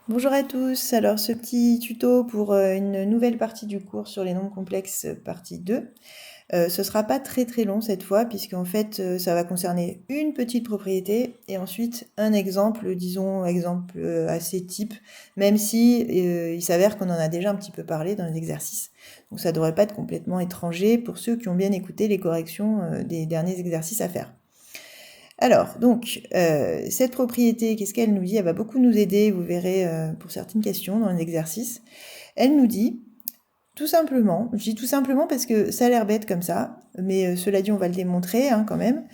Bonjour à tous, alors ce petit tuto pour une nouvelle partie du cours sur les nombres complexes, partie 2. Ce sera pas très long cette fois puisqu'en fait ça va concerner une petite propriété et ensuite un exemple, disons exemple assez type, même si il s'avère qu'on en a déjà un petit peu parlé dans les exercices. Donc ça devrait pas être complètement étranger pour ceux qui ont bien écouté les corrections des derniers exercices à faire. Alors, donc, cette propriété, qu'est-ce qu'elle nous dit? Elle va beaucoup nous aider, vous verrez, pour certaines questions dans les exercices. Elle nous dit, tout simplement, je dis tout simplement parce que ça a l'air bête comme ça, mais cela dit, on va le démontrer hein, quand même,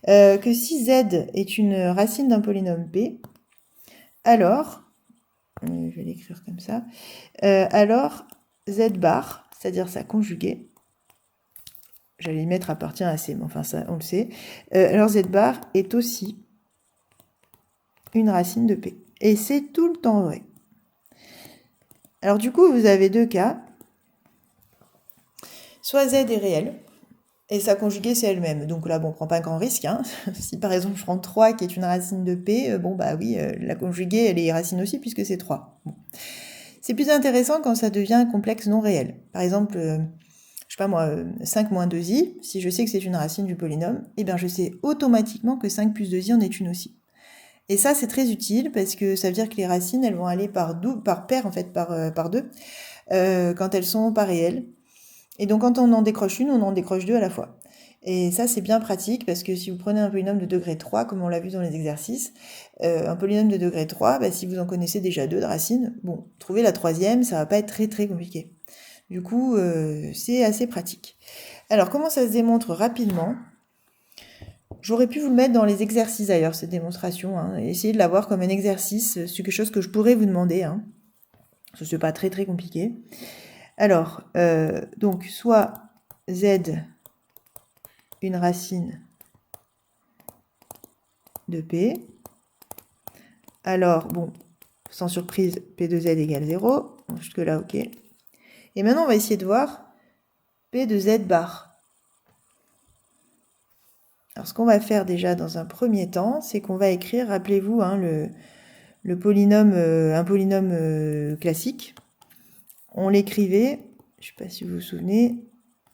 que si z est une racine d'un polynôme p, alors, je vais l'écrire comme ça, alors z bar, c'est-à-dire sa conjuguée, j'allais le mettre appartient à c, mais enfin ça, on le sait, alors z bar est aussi une racine de p. Et c'est tout le temps vrai. Alors du coup, vous avez deux cas. Soit z est réel, et sa conjuguée, c'est elle-même. Donc là, bon, on prend pas un grand risque. Hein. Si par exemple, je prends 3 qui est une racine de p, bon, bah oui, la conjuguée, elle est racine aussi, puisque c'est 3. Bon. C'est plus intéressant quand ça devient un complexe non réel. Par exemple, je sais pas moi, 5 moins 2i, si je sais que c'est une racine du polynôme, eh bien je sais automatiquement que 5 plus 2i en est une aussi. Et ça, c'est très utile parce que ça veut dire que les racines, elles vont aller par paire, en fait, par deux, quand elles sont pas réelles. Et donc, quand on en décroche une, on en décroche deux à la fois. Et ça, c'est bien pratique parce que si vous prenez un polynôme de degré 3, comme on l'a vu dans les exercices, un polynôme de degré 3, bah, si vous en connaissez déjà deux de racines, bon, trouver la troisième, ça va pas être très compliqué. Du coup, c'est assez pratique. Alors, comment ça se démontre rapidement? J'aurais pu vous le mettre dans les exercices d'ailleurs, cette démonstration. Hein, et essayer de l'avoir comme un exercice, c'est quelque chose que je pourrais vous demander. Hein. Ce n'est pas très compliqué. Alors, donc, soit z une racine de p. Alors, bon, sans surprise, p de z égale 0. Bon, jusque-là, ok. Et maintenant, on va essayer de voir p de z bar. Alors, ce qu'on va faire déjà dans un premier temps, c'est qu'on va écrire, rappelez-vous, hein, le polynôme, un polynôme classique. On l'écrivait, je ne sais pas si vous vous souvenez,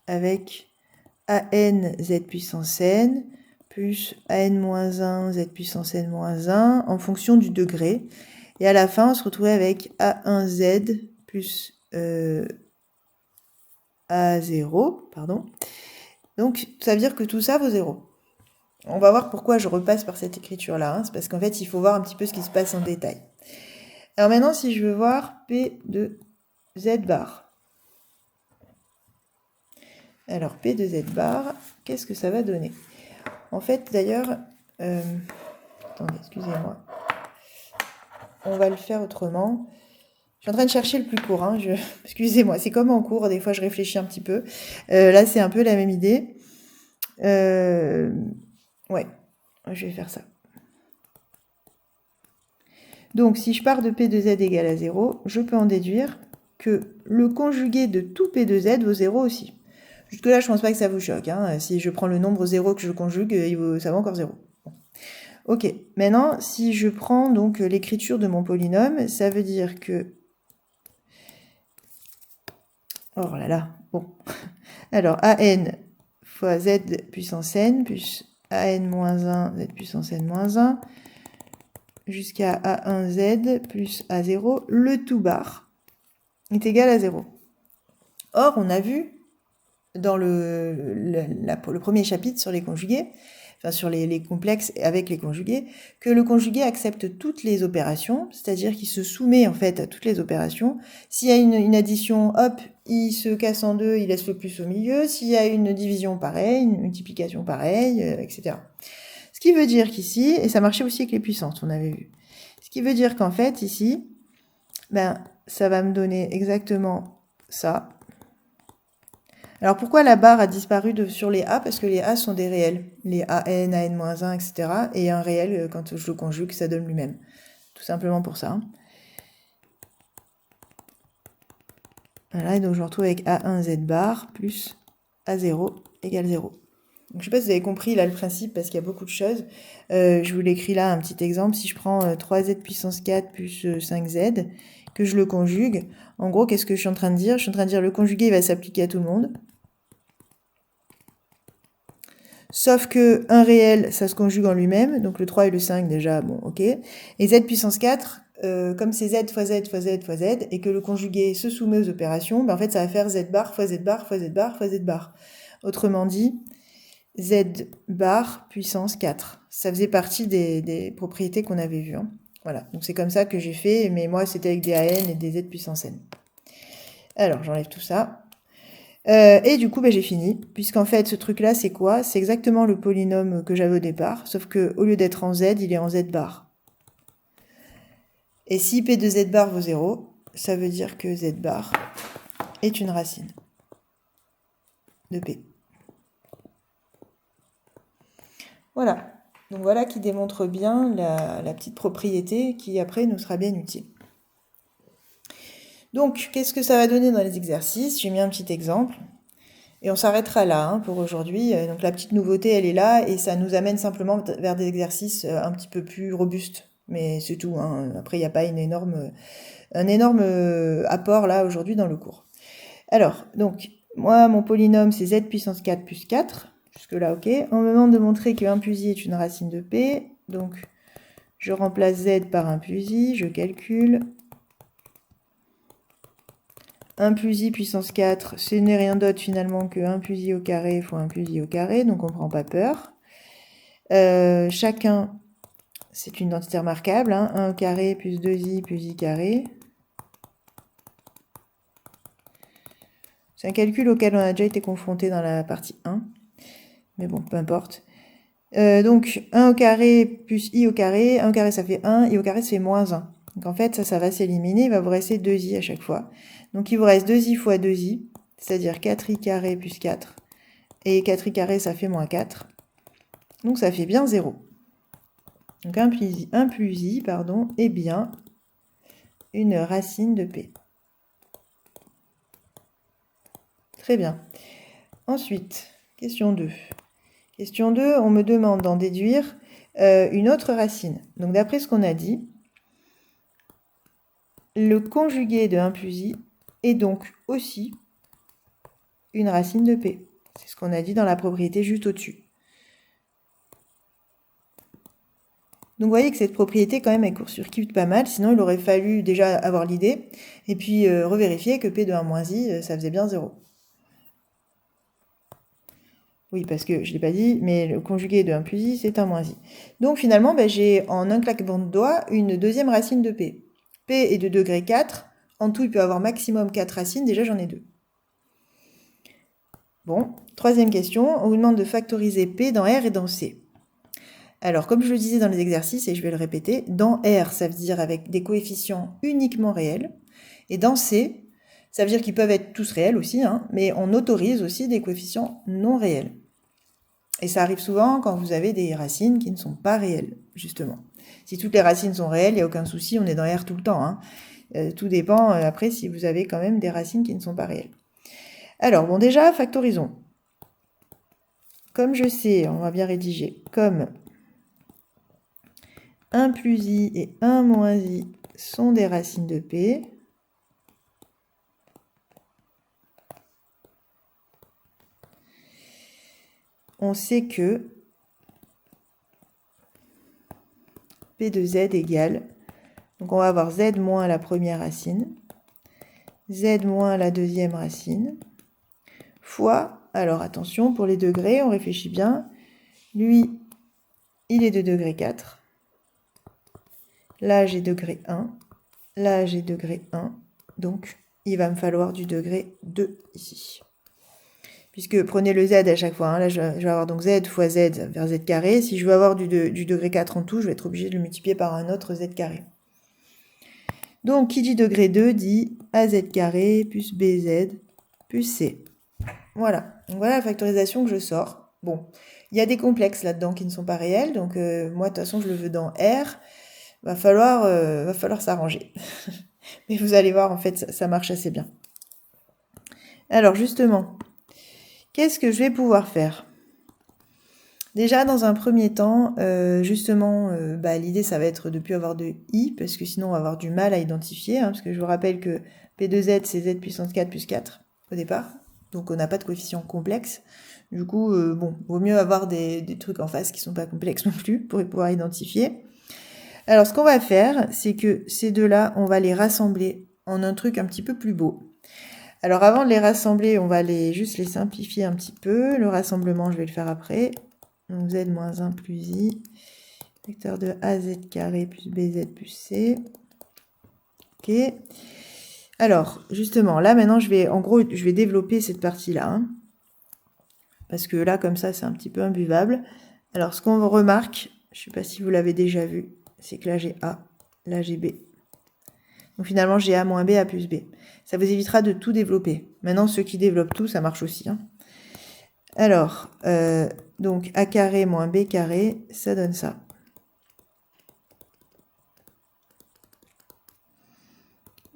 avec an z puissance n plus an-1 z puissance n-1 en fonction du degré. Et à la fin, on se retrouvait avec a1z plus a0, pardon. Donc, ça veut dire que tout ça vaut 0. On va voir pourquoi je repasse par cette écriture-là. Hein. C'est parce qu'en fait, il faut voir un petit peu ce qui se passe en détail. Alors maintenant, si je veux voir P de Z bar. Alors, P de Z bar, qu'est-ce que ça va donner? En fait, d'ailleurs, attendez, excusez-moi. On va le faire autrement. Je suis en train de chercher le plus court. Hein. Excusez-moi, c'est comme en cours, des fois je réfléchis un petit peu. Là, c'est un peu la même idée. Ouais, je vais faire ça. Donc, si je pars de P de Z égale à 0, je peux en déduire que le conjugué de tout P de Z vaut 0 aussi. Jusque-là, je ne pense pas que ça vous choque. Hein. Si je prends le nombre 0 que je conjugue, ça vaut encore 0. Bon. Ok, maintenant, si je prends donc l'écriture de mon polynôme, ça veut dire que... Oh là là, bon. Alors, an fois z puissance n plus an-1 z puissance n-1 jusqu'à a1z plus a0, le tout bar est égal à 0. Or, on a vu dans le premier chapitre sur les conjugués, enfin sur les complexes avec les conjugués, que le conjugué accepte toutes les opérations, c'est-à-dire qu'il se soumet en fait à toutes les opérations. S'il y a une addition, hop, il se casse en deux, il laisse le plus au milieu. S'il y a une division, pareil, une multiplication, pareil, etc. Ce qui veut dire qu'ici, et ça marchait aussi avec les puissances, on avait vu, ce qui veut dire qu'en fait, ici, ben, ça va me donner exactement ça. Alors pourquoi la barre a disparu sur les A? Parce que les A sont des réels. Les AN, AN-1, etc. Et un réel, quand je le conjugue, ça donne lui-même. Tout simplement pour ça. Voilà, et donc je me retrouve avec A1 Z bar plus A0 égale 0. Donc, je ne sais pas si vous avez compris là le principe, parce qu'il y a beaucoup de choses. Je vous l'écris là, un petit exemple. Si je prends 3z puissance 4 plus 5z, que je le conjugue, en gros, qu'est-ce que je suis en train de dire? Je suis en train de dire le conjugué va s'appliquer à tout le monde. Sauf que 1 réel, ça se conjugue en lui-même, donc le 3 et le 5 déjà, bon, ok. Et z puissance 4, comme c'est z fois z fois z fois z, et que le conjugué se soumet aux opérations, ben en fait ça va faire z bar fois z bar fois z bar fois z bar. Autrement dit, z bar puissance 4. Ça faisait partie des propriétés qu'on avait vues. Hein. Voilà, donc c'est comme ça que j'ai fait, mais moi c'était avec des AN et des z puissance n. Alors j'enlève tout ça. Et du coup, j'ai fini, puisqu'en fait, ce truc-là, c'est quoi? C'est exactement le polynôme que j'avais au départ, sauf qu'au lieu d'être en z, il est en z bar. Et si p de z bar vaut 0, ça veut dire que z bar est une racine de p. Voilà. Donc voilà qui démontre bien la petite propriété qui, après, nous sera bien utile. Donc, qu'est-ce que ça va donner dans les exercices? J'ai mis un petit exemple. Et on s'arrêtera là hein, pour aujourd'hui. Donc la petite nouveauté, elle est là et ça nous amène simplement vers des exercices un petit peu plus robustes. Mais c'est tout. Hein. Après, il n'y a pas un énorme apport là aujourd'hui dans le cours. Alors, donc, moi, mon polynôme, c'est z puissance 4 plus 4. Jusque-là, ok. On me demande de montrer que 1 plus i est une racine de p. Donc, je remplace z par 1 plus i, je calcule. 1 plus i puissance 4, ce n'est rien d'autre finalement que 1 plus i au carré fois 1 plus i au carré, donc on ne prend pas peur. Chacun, c'est une identité remarquable, hein, 1 au carré plus 2i plus i carré. C'est un calcul auquel on a déjà été confronté dans la partie 1, mais bon, peu importe. Donc 1 au carré plus i au carré, 1 au carré ça fait 1, i au carré ça fait moins 1. Donc en fait, ça va s'éliminer, il va vous rester 2i à chaque fois. Donc il vous reste 2i fois 2i, c'est-à-dire 4i carré plus 4. Et 4i carré, ça fait moins 4. Donc ça fait bien 0. Donc 1 plus i, pardon, est bien une racine de p. Très bien. Ensuite, question 2. Question 2, on me demande d'en déduire une autre racine. Donc d'après ce qu'on a dit, le conjugué de 1 plus i est donc aussi une racine de p. C'est ce qu'on a dit dans la propriété juste au-dessus. Donc vous voyez que cette propriété, quand même, elle court-circuite pas mal, sinon il aurait fallu déjà avoir l'idée, et puis revérifier que p de 1 moins i, ça faisait bien 0. Oui, parce que je ne l'ai pas dit, mais le conjugué de 1 plus i, c'est 1 moins i. Donc finalement, j'ai en un claquement de doigts une deuxième racine de p. P est de degré 4, en tout il peut avoir maximum 4 racines, déjà j'en ai 2. Bon, troisième question, on vous demande de factoriser p dans R et dans C. Alors, comme je le disais dans les exercices, et je vais le répéter, dans R, ça veut dire avec des coefficients uniquement réels, et dans C, ça veut dire qu'ils peuvent être tous réels aussi, hein, mais on autorise aussi des coefficients non réels. Et ça arrive souvent quand vous avez des racines qui ne sont pas réelles, justement. Si toutes les racines sont réelles, il n'y a aucun souci, on est dans R tout le temps. Hein. Tout dépend après si vous avez quand même des racines qui ne sont pas réelles. Alors, bon, déjà, factorisons. Comme je sais, on va bien rédiger, comme 1 plus i et 1 moins i sont des racines de p, on sait que p de z égale, donc on va avoir z moins la première racine, z moins la deuxième racine, fois, alors attention, pour les degrés, on réfléchit bien, lui, il est de degré 4, là j'ai degré 1, là j'ai degré 1, donc il va me falloir du degré 2 ici. Puisque prenez le z à chaque fois, hein. Là je vais avoir donc z fois z vers z carré. Si je veux avoir du degré 4 en tout, je vais être obligé de le multiplier par un autre z carré. Donc qui dit degré 2 dit az carré plus bz plus c. Voilà, donc voilà la factorisation que je sors. Bon, il y a des complexes là-dedans qui ne sont pas réels, donc moi de toute façon je le veux dans R, va falloir s'arranger. Mais vous allez voir, en fait, ça marche assez bien. Alors justement, qu'est-ce que je vais pouvoir faire? Déjà, dans un premier temps, justement, l'idée, ça va être de ne plus avoir de i, parce que sinon, on va avoir du mal à identifier, hein, parce que je vous rappelle que P2Z, c'est Z puissance 4 plus 4 au départ, donc on n'a pas de coefficient complexe. Du coup, vaut mieux avoir des trucs en face qui sont pas complexes non plus, pour pouvoir identifier. Alors, ce qu'on va faire, c'est que ces deux-là, on va les rassembler en un truc un petit peu plus beau. Alors, avant de les rassembler, on va juste les simplifier un petit peu. Le rassemblement, je vais le faire après. Donc z moins 1 plus i, vecteur de az carré plus bz plus c. Ok. Alors, justement, là, maintenant, je vais développer cette partie-là. Hein, parce que là, comme ça, c'est un petit peu imbuvable. Alors, ce qu'on remarque, je ne sais pas si vous l'avez déjà vu, c'est que là, j'ai A, là, j'ai B. Donc, finalement, j'ai A moins B, A plus B. Ça vous évitera de tout développer. Maintenant, ceux qui développent tout, ça marche aussi. Hein. Alors, donc A carré moins B carré, ça donne ça.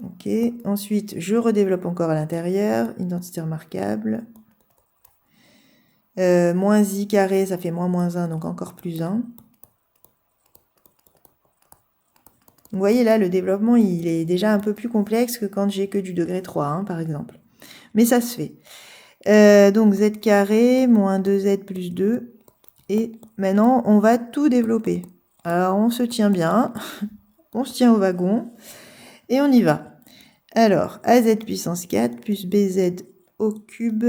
Ok, ensuite, je redéveloppe encore à l'intérieur, identité remarquable. Moins i carré, ça fait moins 1, donc encore plus 1. Vous voyez là, le développement, il est déjà un peu plus complexe que quand j'ai que du degré 3, hein, par exemple. Mais ça se fait. Donc z carré, moins 2z plus 2. Et maintenant, on va tout développer. Alors, on se tient bien, on se tient au wagon, et on y va. Alors, az puissance 4 plus bz au cube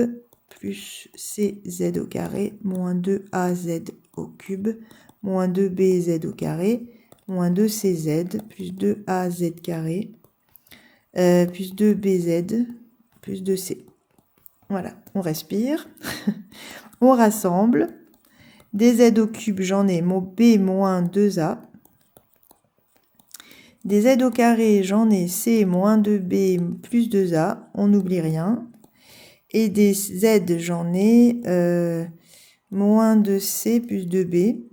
plus cz au carré moins 2az au cube moins 2bz au carré moins 2cz plus 2az carré plus 2bz plus 2c. Voilà, on respire. On rassemble. Des z au cube, j'en ai mon b moins 2a. Des z au carré, j'en ai c moins 2b plus 2a. On n'oublie rien. Et des z, j'en ai moins 2c plus 2b.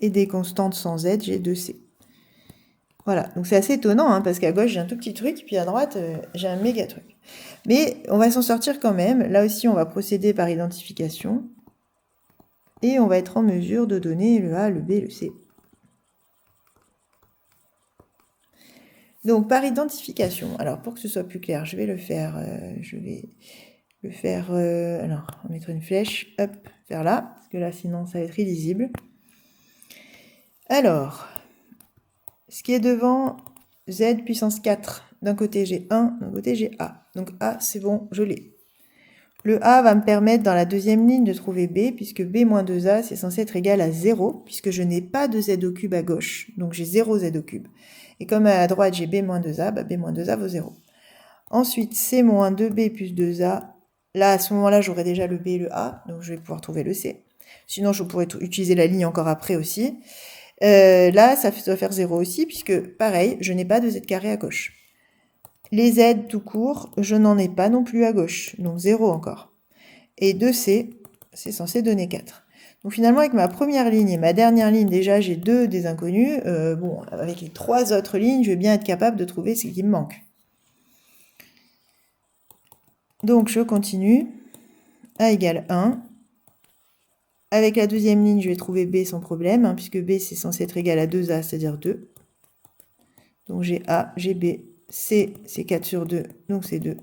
Et des constantes sans z, j'ai 2c. Voilà, donc c'est assez étonnant, hein, parce qu'à gauche, j'ai un tout petit truc, puis à droite, j'ai un méga truc. Mais on va s'en sortir quand même. Là aussi, on va procéder par identification. Et on va être en mesure de donner le A, le B, le C. Donc, par identification, alors pour que ce soit plus clair, je vais le faire, alors, on va mettre une flèche, hop, vers là, parce que là, sinon, ça va être illisible. Alors, ce qui est devant z puissance 4, d'un côté j'ai 1, d'un côté j'ai A. Donc A, c'est bon, je l'ai. Le A va me permettre dans la deuxième ligne de trouver B, puisque B moins 2A, c'est censé être égal à 0, puisque je n'ai pas de Z au cube à gauche, donc j'ai 0 Z au cube. Et comme à droite j'ai B moins 2A, B moins 2A vaut 0. Ensuite, C moins 2B plus 2A, là à ce moment-là j'aurai déjà le B et le A, donc je vais pouvoir trouver le C. Sinon je pourrais utiliser la ligne encore après aussi. Là ça doit faire 0 aussi, puisque pareil, je n'ai pas de Z carré à gauche. Les Z tout court, je n'en ai pas non plus à gauche, donc 0 encore. Et 2C, c'est censé donner 4. Donc finalement, avec ma première ligne et ma dernière ligne, déjà j'ai 2 des inconnus. Bon, avec les 3 autres lignes, je vais bien être capable de trouver ce qui me manque. Donc je continue. A égale 1. Avec la deuxième ligne, je vais trouver B sans problème, hein, puisque B c'est censé être égal à 2A, c'est-à-dire 2. Donc j'ai A, j'ai B. C, c'est 4 sur 2, donc c'est 2.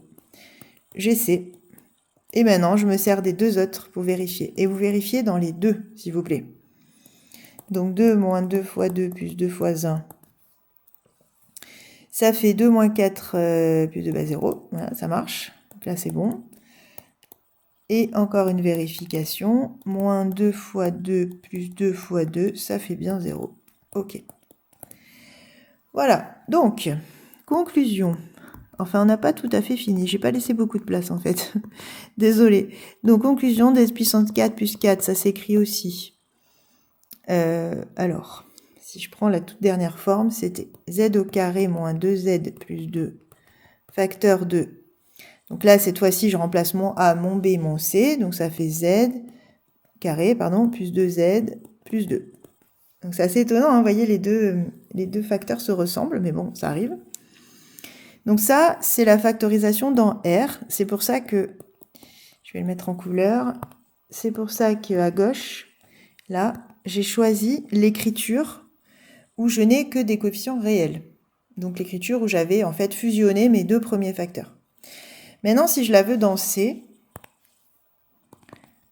J'ai C. Et maintenant, je me sers des deux autres pour vérifier. Et vous vérifiez dans les deux, s'il vous plaît. Donc 2 moins 2 fois 2 plus 2 fois 1. Ça fait 2 moins 4 plus 2, 0. Voilà, ça marche. Donc là, c'est bon. Et encore une vérification. Moins 2 fois 2 plus 2 fois 2, ça fait bien 0. OK. Voilà. Donc, conclusion. Enfin, on n'a pas tout à fait fini. J'ai pas laissé beaucoup de place, en fait. Désolée. Donc, conclusion, z puissance 4 plus 4, ça s'écrit aussi. Alors, si je prends la toute dernière forme, c'était z au carré moins 2z plus 2, facteur 2. Donc là, cette fois-ci, je remplace mon A, mon B, mon C. Donc, ça fait z carré, pardon, plus 2z plus 2. Donc, c'est assez étonnant, hein, vous voyez, les deux facteurs se ressemblent, mais bon, ça arrive. Donc ça, c'est la factorisation dans R. C'est pour ça que, je vais le mettre en couleur, c'est pour ça qu'à gauche, là, j'ai choisi l'écriture où je n'ai que des coefficients réels. Donc l'écriture où j'avais en fait fusionné mes deux premiers facteurs. Maintenant, si je la veux dans C,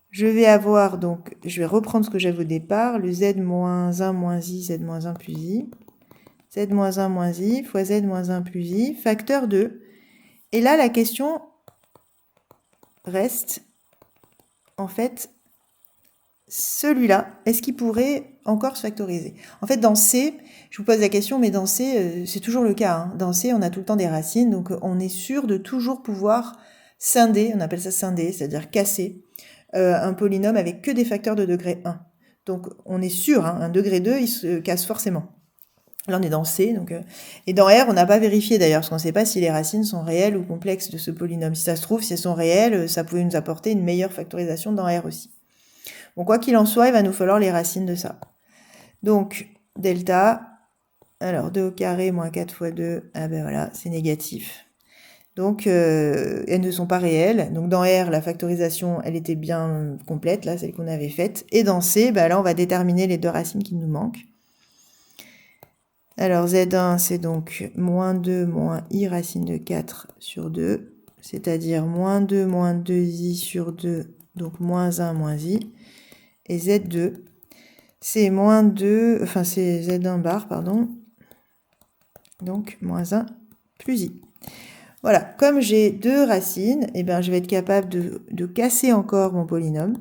je vais avoir donc, je vais reprendre ce que j'avais au départ, le z-1 moins i, z-1 plus i, z-1 moins i fois z-1 plus i, facteur 2. Et là, la question reste, en fait, celui-là, est-ce qu'il pourrait encore se factoriser? En fait, dans C, je vous pose la question, mais dans C, c'est toujours le cas. Hein. Dans C, on a tout le temps des racines, donc on est sûr de toujours pouvoir scinder, on appelle ça scinder, c'est-à-dire casser un polynôme avec que des facteurs de degré 1. Donc on est sûr, hein, un degré 2, il se casse forcément. Là, on est dans C. Donc, et dans R, on n'a pas vérifié d'ailleurs, parce qu'on ne sait pas si les racines sont réelles ou complexes de ce polynôme. Si ça se trouve, si elles sont réelles, ça pouvait nous apporter une meilleure factorisation dans R aussi. Bon, quoi qu'il en soit, il va nous falloir les racines de ça. Donc, delta, alors 2 au carré moins 4 fois 2, ah ben voilà, c'est négatif. Donc, elles ne sont pas réelles. Donc, dans R, la factorisation, elle était bien complète, là, celle qu'on avait faite. Et dans C, ben là, on va déterminer les deux racines qui nous manquent. Alors, Z1, c'est donc moins 2 moins i racine de 4 sur 2, c'est-à-dire moins 2 moins 2i sur 2, donc moins 1 moins i. Et Z2, c'est moins 2, enfin c'est Z1 bar, pardon, donc moins 1 plus i. Voilà, comme j'ai deux racines, eh bien, je vais être capable de casser encore mon polynôme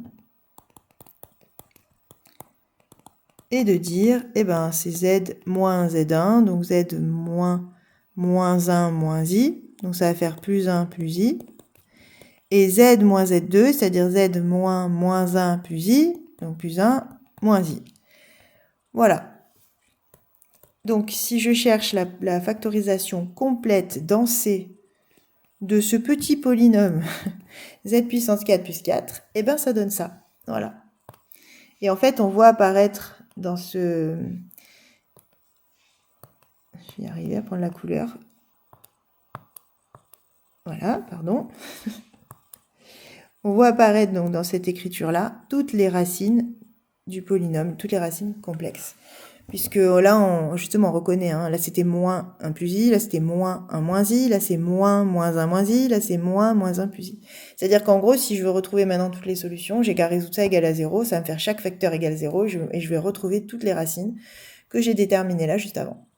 et de dire, eh ben, c'est Z moins Z1, donc Z moins 1 moins i, donc ça va faire plus 1 plus i, et Z moins Z2, c'est-à-dire Z moins 1 plus i, donc plus 1 moins i. Voilà. Donc, si je cherche la factorisation complète dans C de ce petit polynôme z puissance 4 plus 4, eh bien, ça donne ça. Voilà. Et en fait, on voit apparaître dans ce... Je vais y arriver à prendre la couleur. Voilà, pardon. On voit apparaître donc dans cette écriture-là toutes les racines du polynôme, toutes les racines complexes. Puisque là, justement, on reconnaît, hein, là c'était moins 1 plus i, là c'était moins 1 moins i, là c'est moins 1 moins i, là c'est moins 1 plus i. C'est-à-dire qu'en gros, si je veux retrouver maintenant toutes les solutions, j'ai qu'à résoudre ça égal à 0, ça va me faire chaque facteur égal 0, et je vais retrouver toutes les racines que j'ai déterminées là juste avant.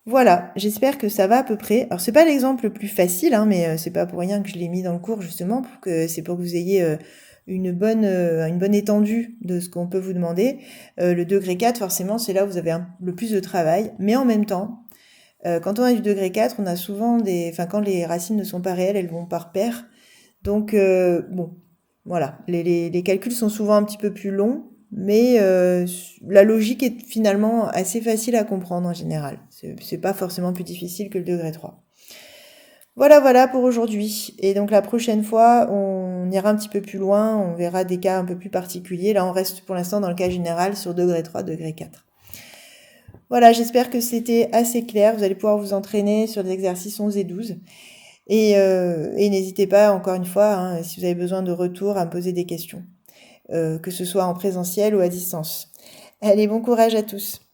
Voilà, j'espère que ça va à peu près. Alors c'est pas l'exemple le plus facile, hein, mais c'est pas pour rien que je l'ai mis dans le cours justement, c'est pour que vous ayez une bonne étendue de ce qu'on peut vous demander. Le degré 4, forcément, c'est là où vous avez le plus de travail, mais en même temps, quand on a du degré 4, on a souvent quand les racines ne sont pas réelles, elles vont par paire. Donc, bon, voilà, les calculs sont souvent un petit peu plus longs, mais la logique est finalement assez facile à comprendre en général. C'est pas forcément plus difficile que le degré 3. Voilà pour aujourd'hui. Et donc la prochaine fois, on ira un petit peu plus loin, on verra des cas un peu plus particuliers. Là, on reste pour l'instant dans le cas général sur degré 3, degré 4. Voilà, j'espère que c'était assez clair. Vous allez pouvoir vous entraîner sur les exercices 11 et 12. Et n'hésitez pas, encore une fois, hein, si vous avez besoin de retour, à me poser des questions, que ce soit en présentiel ou à distance. Allez, bon courage à tous.